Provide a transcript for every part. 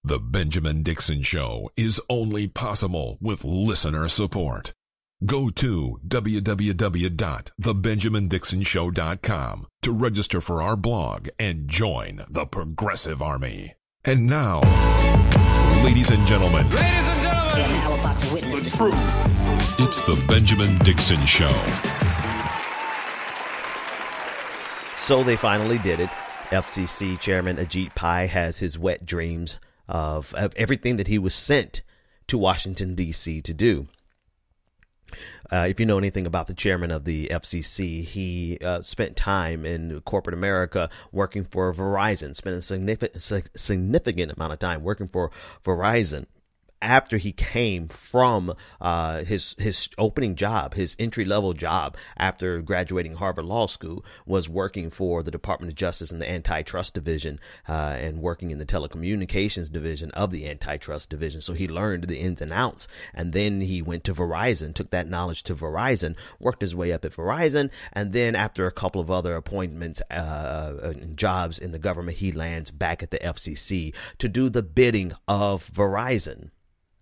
The Benjamin Dixon Show is only possible with listener support. Go to www.thebenjamindixonshow.com to register for our blog and join the Progressive Army. And now, ladies and gentlemen, You're now about to witness the truth. It's the Benjamin Dixon Show. So they finally did it. FCC Chairman Ajit Pai has his wet dreams of everything that he was sent to Washington, D.C. to do. If you know anything about the chairman of the FCC, he spent time in corporate America working for Verizon, spent a significant amount of time working for Verizon. After he came from his opening job, his entry-level job after graduating Harvard Law School, was working for the Department of Justice in the Antitrust Division and working in the Telecommunications Division of the Antitrust Division. So he learned the ins and outs. And then he went to Verizon, took that knowledge to Verizon, worked his way up at Verizon. And then after a couple of other appointments and jobs in the government, he lands back at the FCC to do the bidding of Verizon.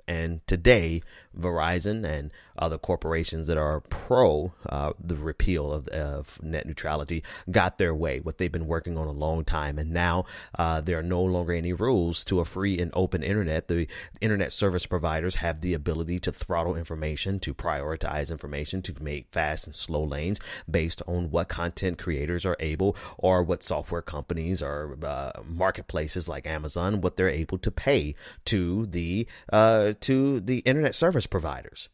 And today, Verizon and other corporations that are pro the repeal of net neutrality got their way, what they've been working on a long time. And now there are no longer any rules to a free and open internet. The internet service providers have the ability to throttle information, to prioritize information, to make fast and slow lanes based on what content creators are able, or what software companies or marketplaces like Amazon, what they're able to pay to the internet service providers.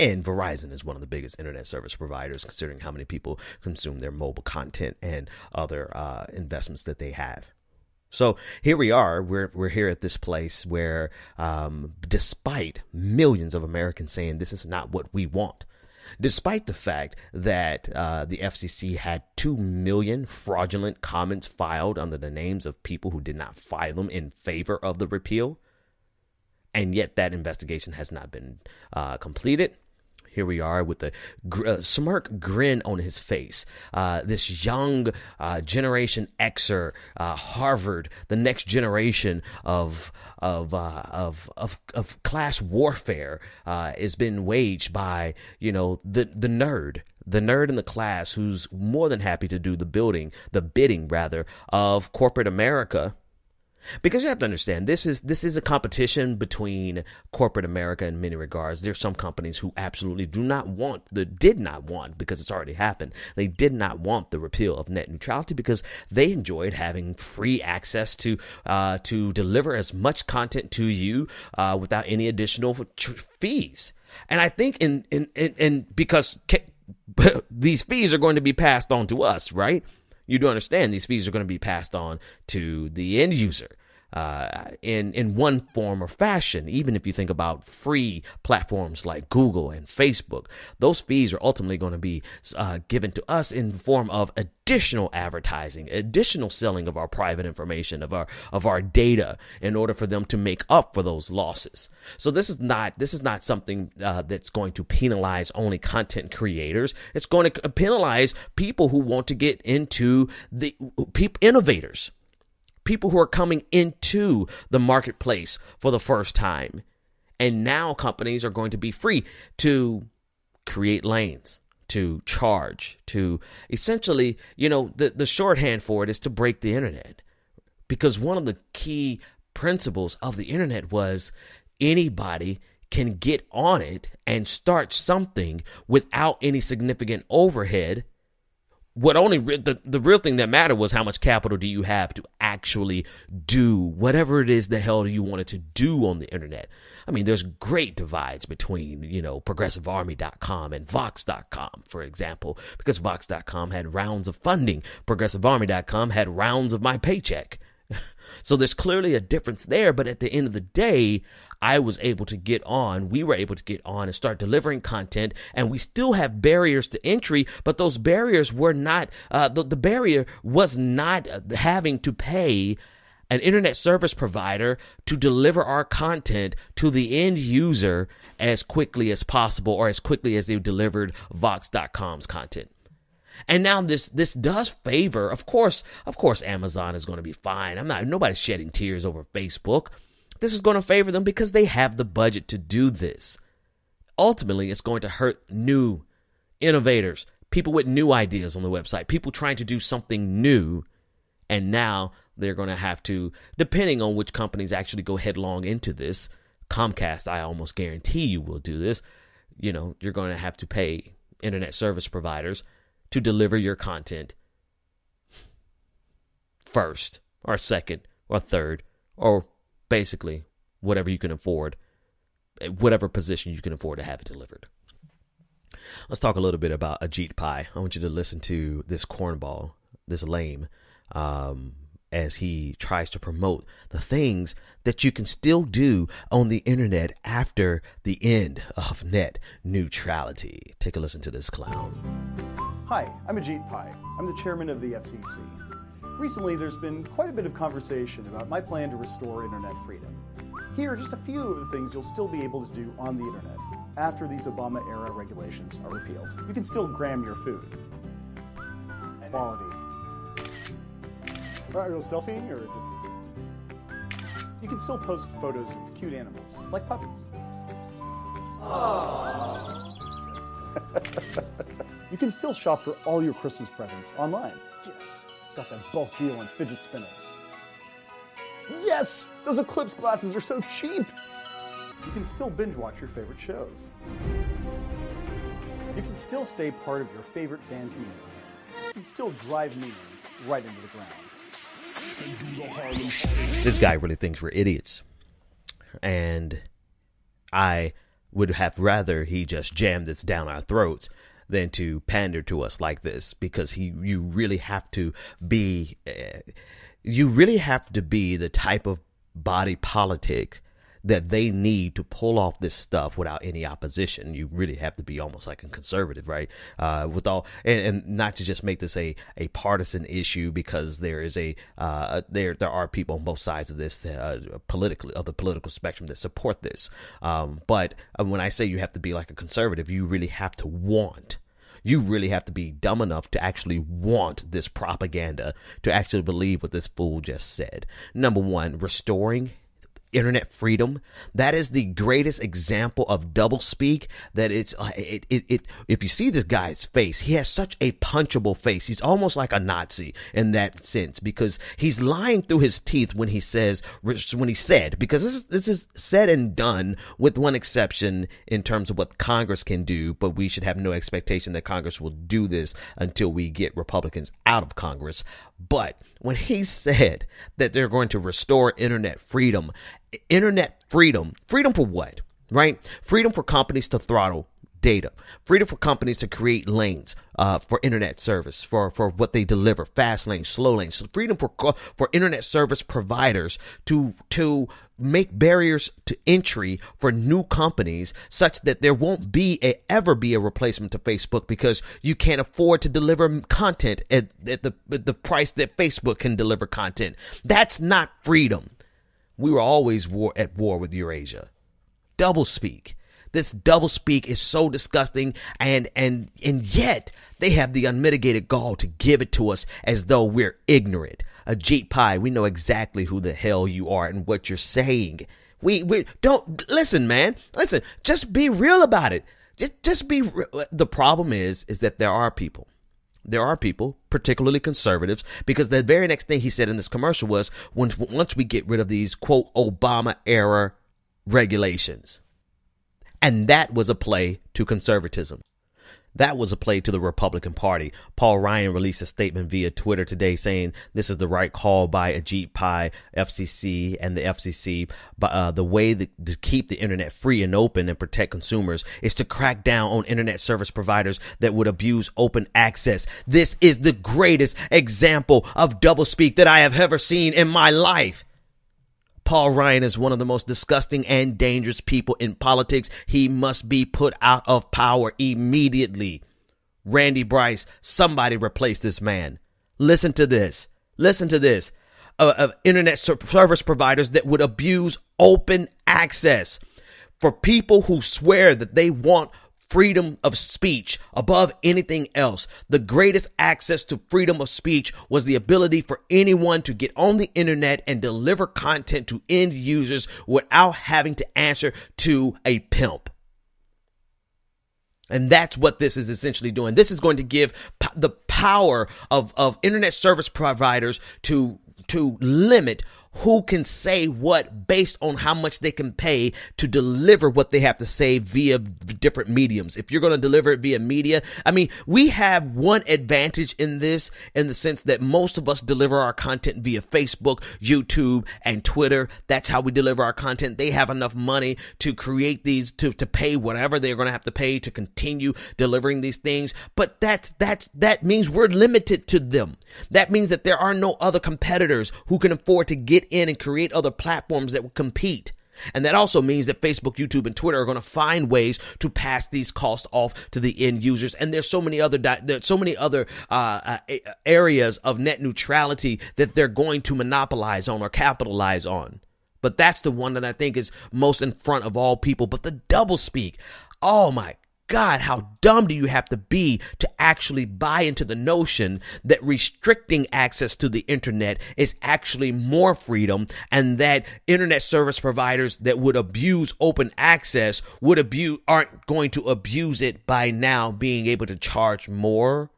And Verizon is one of the biggest internet service providers, considering how many people consume their mobile content and other investments that they have. So here we are. We're here at this place where, despite millions of Americans saying this is not what we want, despite the fact that the FCC had 2 million fraudulent comments filed under the names of people who did not file them in favor of the repeal, and yet that investigation has not been completed. Here we are with a smirk grin on his face. This young Generation Xer, Harvard, the next generation of class warfare is being waged by, the nerd. The nerd in the class who's more than happy to do the bidding of corporate America. Because you have to understand, this is a competition between corporate America in many regards. There's some companies who absolutely did not want, because it's already happened. They did not want the repeal of net neutrality because they enjoyed having free access to deliver as much content to you without any additional fees. And I think in because these fees are going to be passed on to us, right? You do understand these fees are going to be passed on to the end user in one form or fashion. Even if you think about free platforms like Google and Facebook, those fees are ultimately going to be given to us in the form of additional advertising, additional selling of our private information, of our data, in order for them to make up for those losses. So this is not something that's going to penalize only content creators. It's going to penalize people who want to get into the innovators, people who are coming into the marketplace for the first time. And now companies are going to be free to create lanes, to charge, to essentially, the shorthand for it is to break the internet. Because one of the key principles of the internet was anybody can get on it and start something without any significant overhead. The real thing that mattered was how much capital do you have to actually do whatever it is the hell you wanted to do on the internet. I mean, there's great divides between, progressivearmy.com and vox.com, for example, because vox.com had rounds of funding. Progressivearmy.com had rounds of my paycheck. So there's clearly a difference there. But at the end of the day, we were able to get on and start delivering content, and we still have barriers to entry, but those barriers were not, the barrier was not having to pay an internet service provider to deliver our content to the end user as quickly as possible, or as quickly as they delivered Vox.com's content. And now this does favor, of course, Amazon is going to be fine. Nobody's shedding tears over Facebook. this is going to favor them because they have the budget to do this. Ultimately, it's going to hurt new innovators, people with new ideas on the website, people trying to do something new. And now they're going to have to, depending on which companies actually go headlong into this, Comcast, I almost guarantee you will do this. You know, you're going to have to pay internet service providers to deliver your content first or second or third, or basically whatever you can afford, whatever position you can afford to have it delivered. Let's talk a little bit about Ajit Pai. I want you to listen to this cornball, this lame, as he tries to promote the things that you can still do on the internet after the end of net neutrality. Take a listen to this clown. Hi, I'm Ajit Pai. I'm the chairman of the FCC. Recently, there's been quite a bit of conversation about my plan to restore internet freedom. Here are just a few of the things you'll still be able to do on the internet after these Obama-era regulations are repealed. You can still gram your food. Quality. Are you selfieing or just... You can still post photos of cute animals, like puppies. You can still shop for all your Christmas presents online. Yes, got that bulk deal on fidget spinners. Yes, those Eclipse glasses are so cheap. You can still binge watch your favorite shows. You can still stay part of your favorite fan community. You can still drive memes right into the ground. This guy really thinks we're idiots. And I would have rather he just jammed this down our throats than to pander to us like this, because you really have to be the type of body politic that they need to pull off this stuff without any opposition. You really have to be almost like a conservative, right? With all, and not to just make this a partisan issue, because there is there are people on both sides of this politically, of the political spectrum, that support this. But when I say you have to be like a conservative, you really have to want. You really have to be dumb enough to actually want this propaganda, to actually believe what this fool just said. Number one, restoring internet freedom. That is the greatest example of doublespeak. That if you see this guy's face, he has such a punchable face. He's almost like a Nazi in that sense, because he's lying through his teeth when he said, because this is said and done, with one exception in terms of what Congress can do, but we should have no expectation that Congress will do this until we get Republicans out of Congress. But when he said that they're going to restore internet freedom for what, right? Freedom for companies to throttle data, freedom for companies to create lanes for internet service, for what they deliver, fast lanes, slow lanes, freedom for internet service providers to make barriers to entry for new companies, such that there won't ever be a replacement to Facebook, because you can't afford to deliver content at the price that Facebook can deliver content. That's not freedom. We were always at war with Eurasia. Doublespeak. This doublespeak is so disgusting, and yet they have the unmitigated gall to give it to us as though we're ignorant. Ajit Pai, we know exactly who the hell you are and what you're saying. We don't listen, man. Listen, just be real about it. Just be real. The problem is that there are people, particularly conservatives, because the very next thing he said in this commercial was, once we get rid of these, quote, Obama era regulations. And that was a play to conservatism. That was a play to the Republican Party. Paul Ryan released a statement via Twitter today saying this is the right call by Ajit Pai, FCC, and the FCC. But the way to keep the internet free and open and protect consumers is to crack down on internet service providers that would abuse open access. This is the greatest example of doublespeak that I have ever seen in my life. Paul Ryan is one of the most disgusting and dangerous people in politics. He must be put out of power immediately. Randy Bryce, somebody replace this man. Listen to this. Of internet service providers that would abuse open access. For people who swear that they want freedom of speech above anything else. The greatest access to freedom of speech was the ability for anyone to get on the internet and deliver content to end users without having to answer to a pimp. And that's what this is essentially doing. This is going to give the power of internet service providers to limit who can say what based on how much they can pay to deliver what they have to say via different mediums. If you're going to deliver it via media, I mean, we have one advantage in this, in the sense that most of us deliver our content via Facebook, YouTube, and Twitter. That's how we deliver our content. They have enough money to create these, to pay whatever they're going to have to pay to continue delivering these things. But that means we're limited to them. That means that there are no other competitors who can afford to get in and create other platforms that will compete. And that also means that Facebook, YouTube, and Twitter are going to find ways to pass these costs off to the end users. And there's so many other areas of net neutrality that they're going to monopolize on or capitalize on. But that's the one that I think is most in front of all people. But the doublespeak, oh my God, how dumb do you have to be to actually buy into the notion that restricting access to the internet is actually more freedom, and that internet service providers that would abuse open access aren't going to abuse it by now being able to charge more?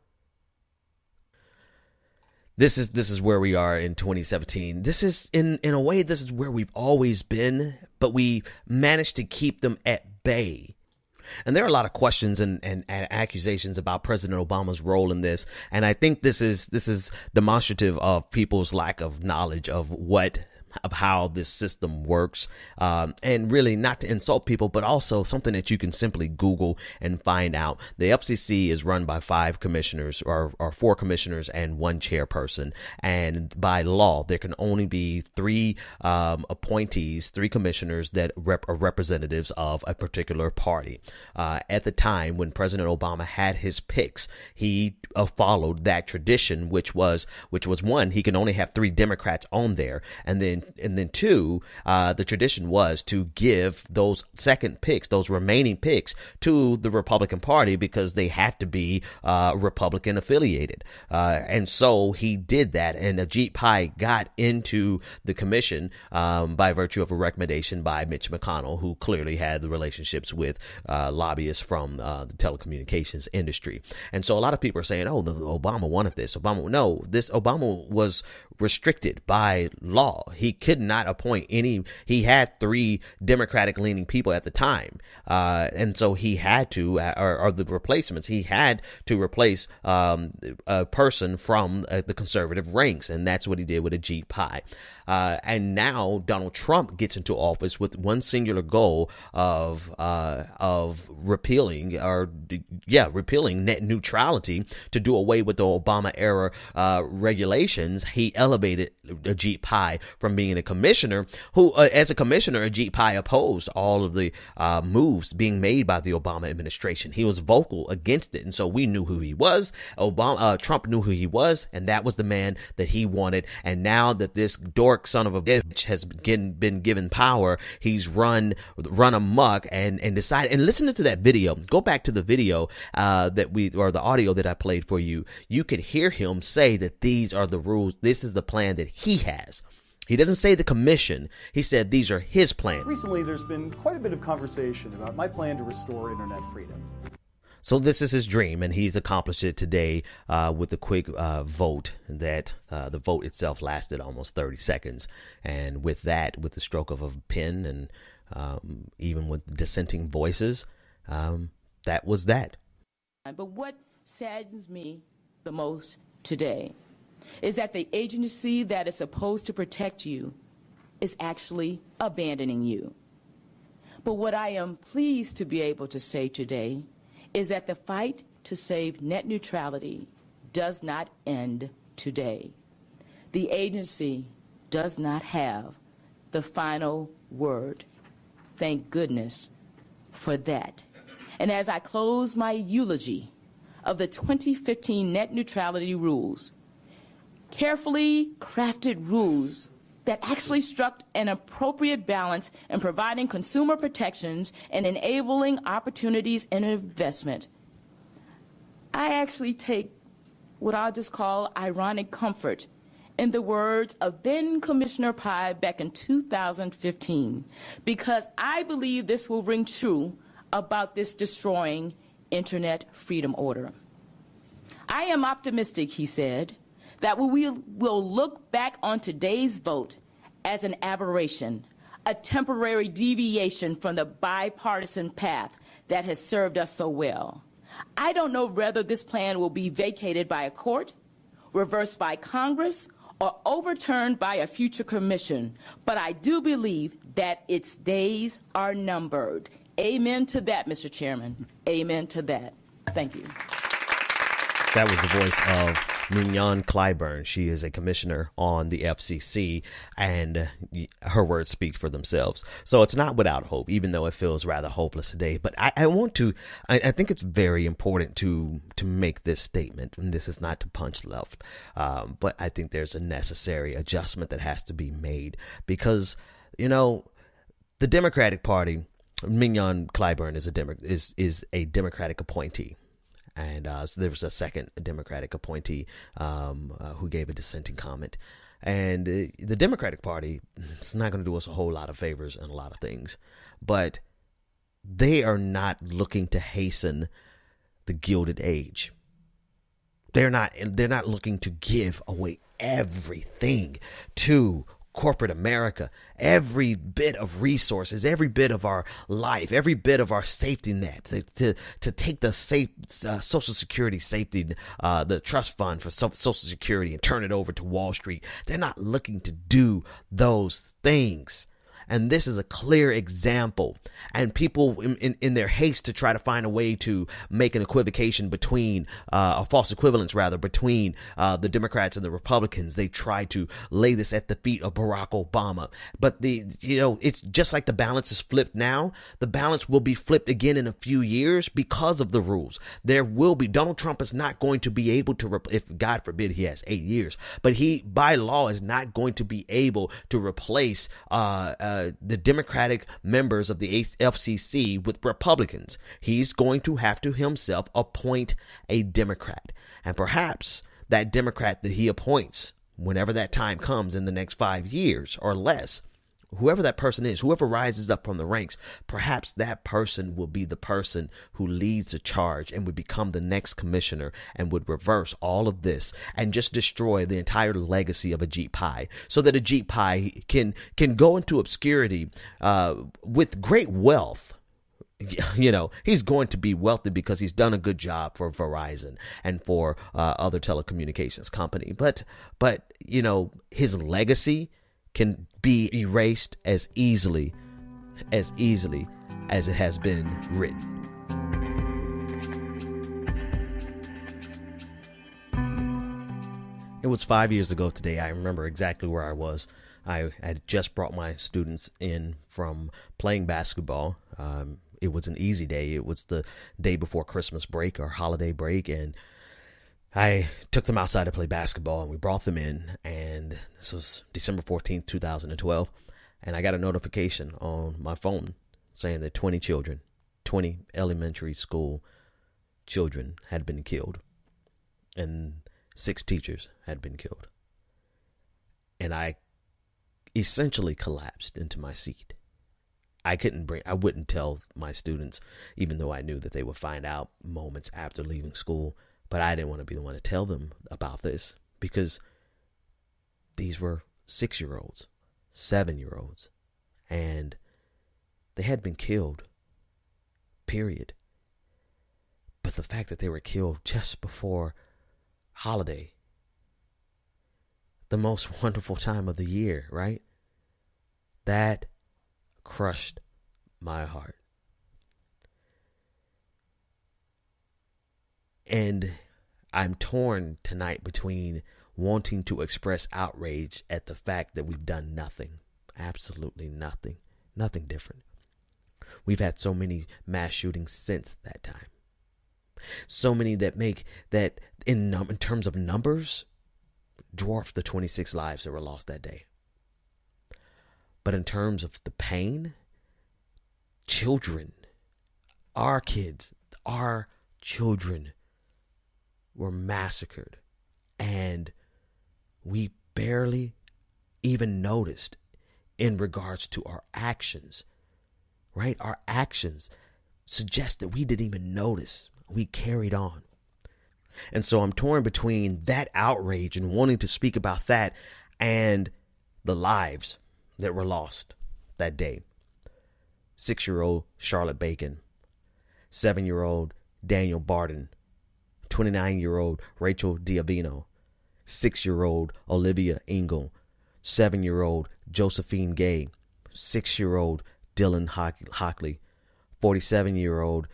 This is where we are in 2017. This is in a way, this is where we've always been, but we managed to keep them at bay. And there are a lot of questions and accusations about President Obama's role in this. And I think this is demonstrative of people's lack of knowledge of how this system works, and really not to insult people, but also something that you can simply Google and find out. The FCC is run by 5 commissioners or 4 commissioners and 1 chairperson. And by law, there can only be 3 appointees, 3 commissioners that are representatives of a particular party. At the time when President Obama had his picks, he followed that tradition, which was 1, he can only have 3 Democrats on there. And then 2, the tradition was to give those second picks, those remaining picks, to the Republican Party because they had to be Republican affiliated. And so he did that, and Ajit Pai got into the commission by virtue of a recommendation by Mitch McConnell, who clearly had the relationships with lobbyists from the telecommunications industry. And so a lot of people are saying, oh, Obama wanted this. Obama was restricted by law. He could not appoint he had 3 Democratic leaning people at the time. And so he had to, or the replacements, he had to replace a person from the conservative ranks. And that's what he did with Ajit Pai. And now Donald Trump gets into office with one singular goal of repealing net neutrality to do away with the Obama era regulations. He elevated Ajit Pai from being a commissioner, who as a commissioner, Ajit Pai opposed all of the moves being made by the Obama administration. He was vocal against it, and so we knew who he was. Trump knew who he was, and that was the man that he wanted. And now that this dork son of a bitch has been given power, he's run amok and decided. And listen to that video. Go back to the video the audio that I played for you. You could hear him say that these are the rules. This is the plan that he has. He doesn't say the commission. He said these are his plans. Recently, there's been quite a bit of conversation about my plan to restore internet freedom. So this is his dream, and he's accomplished it today with a quick vote. That the vote itself lasted almost 30 seconds. And with that, with the stroke of a pen and even with dissenting voices, that was that. But what saddens me the most today is that the agency that is supposed to protect you is actually abandoning you. But what I am pleased to be able to say today is that the fight to save net neutrality does not end today. The agency does not have the final word. Thank goodness for that. And as I close my eulogy of the 2015 net neutrality rules, carefully crafted rules that actually struck an appropriate balance in providing consumer protections and enabling opportunities and investment. I actually take what I'll just call ironic comfort in the words of then Commissioner Pai back in 2015, because I believe this will ring true about this destroying Internet freedom order. I am optimistic, he said, that we will look back on today's vote as an aberration, a temporary deviation from the bipartisan path that has served us so well. I don't know whether this plan will be vacated by a court, reversed by Congress, or overturned by a future commission, but I do believe that its days are numbered. Amen to that, Mr. Chairman. Amen to that. Thank you. That was the voice of Mignon-Clyburn. She is a commissioner on the FCC, and her words speak for themselves. So it's not without hope, even though it feels rather hopeless today. But I think it's very important to make this statement, and this is not to punch left, but I think there's a necessary adjustment that has to be made because, you know, the Democratic Party, Mignon-Clyburn is a Democratic appointee. And so there was a second Democratic appointee who gave a dissenting comment. And the Democratic Party is not going to do us a whole lot of favors and a lot of things. But they are not looking to hasten the Gilded Age. They're not looking to give away everything to corporate America, every bit of resources, every bit of our life, every bit of our safety net, to take the Social Security safety, the trust fund for Social Security and turn it over to Wall Street. They're not looking to do those things. And this is a clear example. And people in their haste to try to find a way to make an equivocation between, a false equivalence rather, between the Democrats and the Republicans, they try to lay this at the feet of Barack Obama. But it's just like the balance is flipped now. The balance will be flipped again in a few years because of the rules. There will be, Donald Trump is not going to be able to, if God forbid he has 8 years, but he by law is not going to be able to replace, the Democratic members of the FCC with Republicans. He's going to have to himself appoint a Democrat. And perhaps that Democrat that he appoints, whenever that time comes in the next 5 years or less, whoever that person is, whoever rises up from the ranks, perhaps that person will be the person who leads the charge and would become the next commissioner and would reverse all of this and just destroy the entire legacy of Ajit Pai, so that Ajit Pai can go into obscurity with great wealth. You know, he's going to be wealthy because he's done a good job for Verizon and for other telecommunications company. But you know, his legacy can be erased as easily as it has been written. It was 5 years ago today. I remember exactly where I was. I had just brought my students in from playing basketball. It was an easy day. It was the day before Christmas break or holiday break, and I took them outside to play basketball, and we brought them in, and this was December 14th, 2012, and I got a notification on my phone saying that 20 elementary school children had been killed, and 6 teachers had been killed. And I essentially collapsed into my seat. I wouldn't tell my students, even though I knew that they would find out moments after leaving school. But I didn't want to be the one to tell them about this, because these were 6-year-olds, 7-year-olds, and they had been killed, period. But the fact that they were killed just before holiday, the most wonderful time of the year, right? That crushed my heart. And I'm torn tonight between wanting to express outrage at the fact that we've done nothing, absolutely nothing different. We've had so many mass shootings since that time. So many that make that in terms of numbers dwarf the 26 lives that were lost that day. But in terms of the pain, children, our kids, our children were massacred, and we barely even noticed in regards to our actions, right? Our actions suggest that we didn't even notice. We carried on. And so I'm torn between that outrage and wanting to speak about that and the lives that were lost that day. 6-year-old Charlotte Bacon, 7-year-old Daniel Barden, 29-year-old Rachel Diavino, 6-year-old Olivia Engel, 7-year-old Josephine Gay, 6-year-old Dylan Hockley, 47-year-old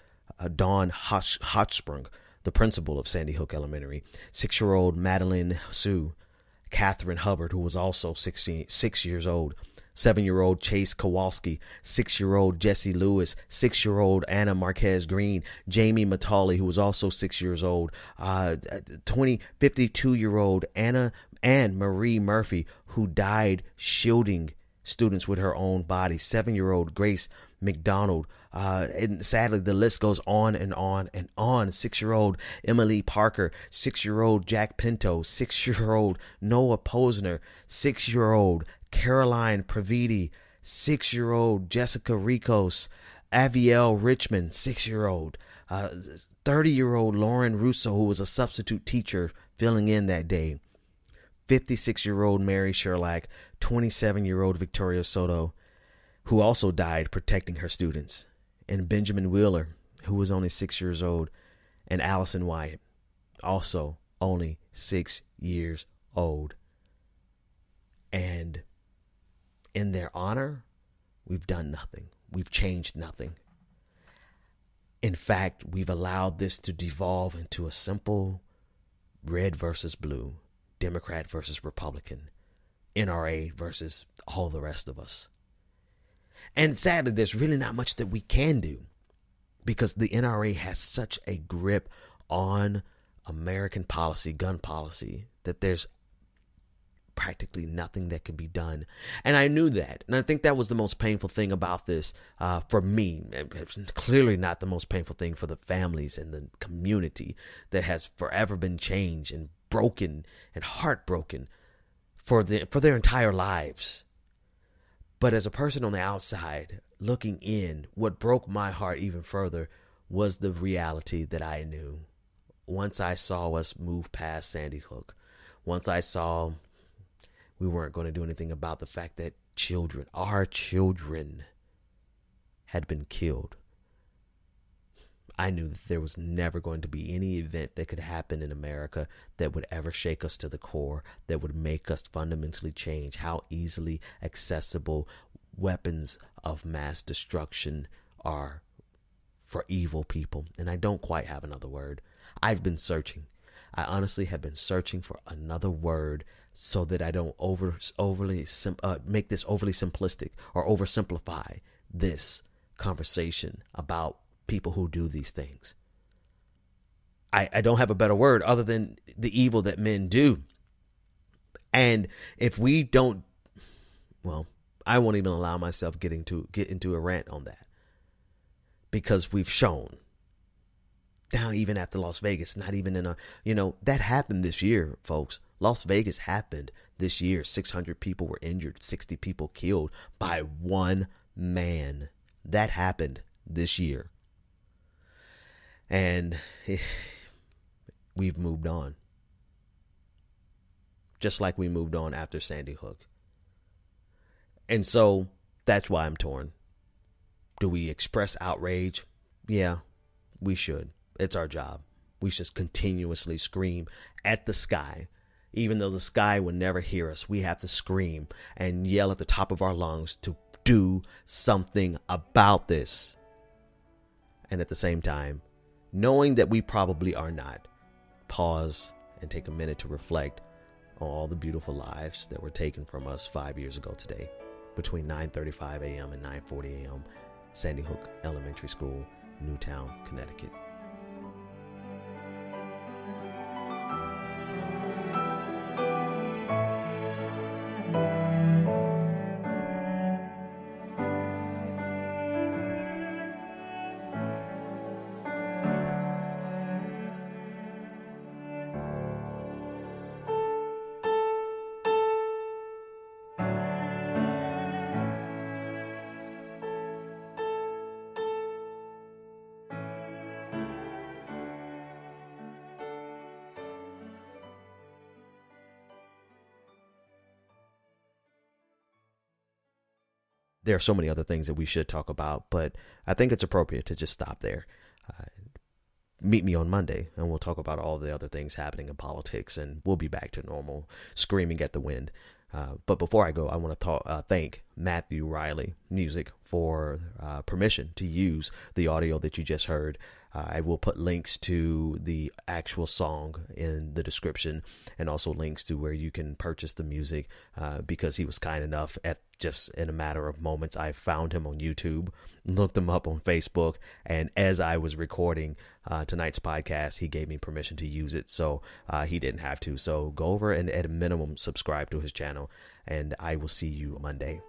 Dawn Hochsprung, the principal of Sandy Hook Elementary, 6-year-old Madeline Sue, Catherine Hubbard, who was also 6 years old, 7-year-old Chase Kowalski, 6-year-old Jesse Lewis, 6-year-old Anna Marquez Green, Jamie Matali, who was also 6 years old, 52-year-old Anne Marie Murphy, who died shielding students with her own body, 7-year-old Grace McDonald, and sadly the list goes on and on and on. 6-year-old Emily Parker, 6-year-old Jack Pinto, 6-year-old Noah Posner, 6-year-old Caroline Praviti, 6-year-old Jessica Ricos, Avielle Richmond, 6-year-old, 30-year-old Lauren Russo, who was a substitute teacher filling in that day, 56-year-old Mary Sherlock, 27-year-old Victoria Soto, who also died protecting her students, and Benjamin Wheeler, who was only 6 years old, and Allison Wyatt, also only 6 years old. And in their honor, we've done nothing. We've changed nothing. In fact, we've allowed this to devolve into a simple red versus blue, Democrat versus Republican, NRA versus all the rest of us. And sadly, there's really not much that we can do because the NRA has such a grip on American policy, gun policy, that there's practically nothing that can be done. And I knew that. And I think that was the most painful thing about this for me. It's clearly not the most painful thing for the families and the community that has forever been changed and broken and heartbroken for their entire lives. But as a person on the outside looking in, what broke my heart even further was the reality that I knew. Once I saw us move past Sandy Hook, once I saw we weren't going to do anything about the fact that children, our children, had been killed, I knew that there was never going to be any event that could happen in America that would ever shake us to the core, that would make us fundamentally change how easily accessible weapons of mass destruction are for evil people. And I don't quite have another word. I've been searching. I honestly have been searching for another word so that I don't make this overly simplistic or oversimplify this conversation about people who do these things. I don't have a better word other than the evil that men do. And if we don't, well, I won't even allow myself get into a rant on that, because we've shown now, even after Las Vegas, not even in that happened this year, folks. Las Vegas happened this year. 600 people were injured, 60 people killed by one man. That happened this year. And we've moved on. Just like we moved on after Sandy Hook. And so that's why I'm torn. Do we express outrage? Yeah, we should. It's our job. We should continuously scream at the sky. Even though the sky will never hear us, we have to scream and yell at the top of our lungs to do something about this. And at the same time, knowing that we probably are not, pause and take a minute to reflect on all the beautiful lives that were taken from us 5 years ago today, between 9:35 a.m. and 9:40 a.m., Sandy Hook Elementary School, Newtown, Connecticut. there are so many other things that we should talk about, but I think it's appropriate to just stop there. Meet me on Monday, and we'll talk about all the other things happening in politics, and we'll be back to normal, screaming at the wind. But before I go, I want to thank Matthew Riley Music for permission to use the audio that you just heard. I will put links to the actual song in the description, and also links to where you can purchase the music, because he was kind enough, at just in a matter of moments, I found him on YouTube, looked him up on Facebook, and as I was recording tonight's podcast, he gave me permission to use it, so he didn't have to. So go over and at a minimum subscribe to his channel, and I will see you Monday.